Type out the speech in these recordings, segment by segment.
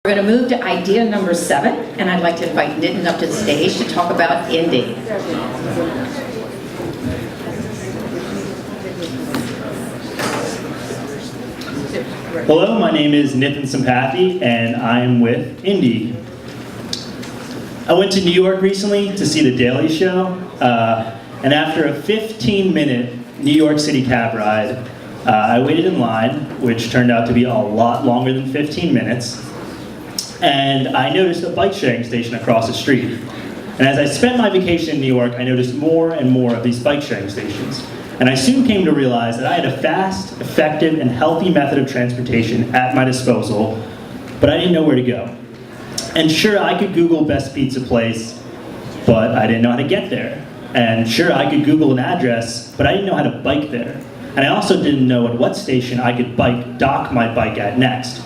We're going to move to idea number 7, and I'd like to invite Nitin up to the stage to talk about Indi. Hello, my name is Nitin Sampathi, and I am with Indi. I went to New York recently to see The Daily Show, and after a 15-minute New York City cab ride, I waited in line, which turned out to be a lot longer than 15 minutes, and I noticed a bike sharing station across the street. And as I spent my vacation in New York, I noticed more and more of these bike sharing stations. And I soon came to realize that I had a fast, effective, and healthy method of transportation at my disposal, but I didn't know where to go. And sure, I could Google best pizza place, but I didn't know how to get there. And sure, I could Google an address, but I didn't know how to bike there. And I also didn't know at what station I could dock my bike at next.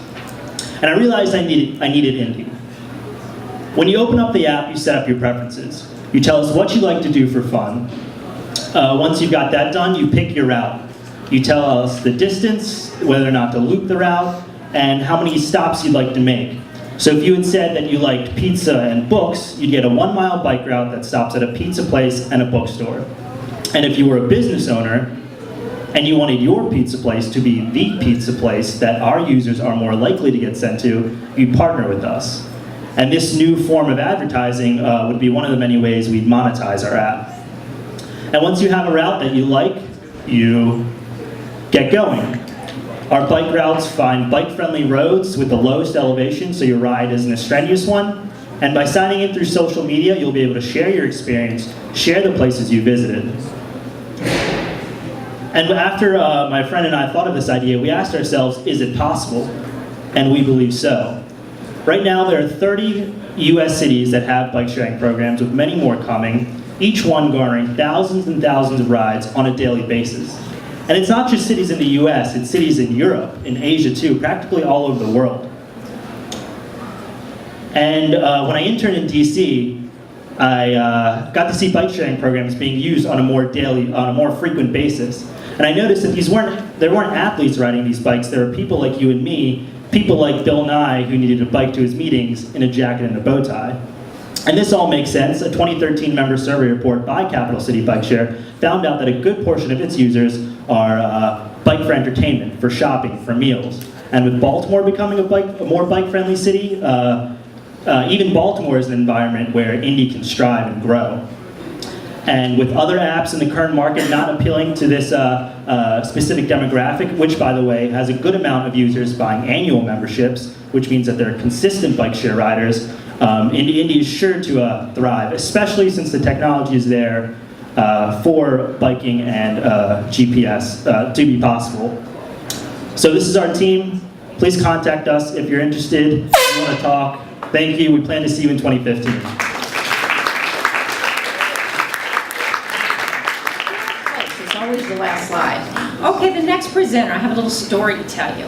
And I realized I needed Indi. When you open up the app, you set up your preferences. You tell us what you like to do for fun. Once you've got that done, you pick your route. You tell us the distance, whether or not to loop the route, and how many stops you'd like to make. So if you had said that you liked pizza and books, you'd get a 1-mile bike route that stops at a pizza place and a bookstore. And if you were a business owner, and you wanted your pizza place to be the pizza place that our users are more likely to get sent to, you'd partner with us. And this new form of advertising would be one of the many ways we'd monetize our app. And once you have a route that you like, you get going. Our bike routes find bike-friendly roads with the lowest elevation so your ride isn't a strenuous one. And by signing in through social media, you'll be able to share your experience, share the places you visited. And after my friend and I thought of this idea, we asked ourselves, is it possible? And we believe so. Right now, there are 30 US cities that have bike sharing programs, with many more coming, each one garnering thousands and thousands of rides on a daily basis. And it's not just cities in the US, it's cities in Europe, in Asia too, practically all over the world. And when I interned in DC, I got to see bike sharing programs being used on a more frequent basis. And I noticed that there weren't athletes riding these bikes, there were people like you and me, people like Bill Nye who needed a bike to his meetings in a jacket and a bow tie. And this all makes sense. A 2013 member survey report by Capital City Bike Share found out that a good portion of its users are bike for entertainment, for shopping, for meals. And with Baltimore becoming a more bike-friendly city, even Baltimore is an environment where Indi can strive and grow. And with other apps in the current market not appealing to this specific demographic, which by the way has a good amount of users buying annual memberships, which means that they're consistent bike share riders, Indi is sure to thrive, especially since the technology is there for biking and GPS to be possible. So this is our team. Please contact us if you're interested, if you want to talk. Thank you. We plan to see you in 2015. It's always the last slide. Okay, the next presenter, I have a little story to tell you.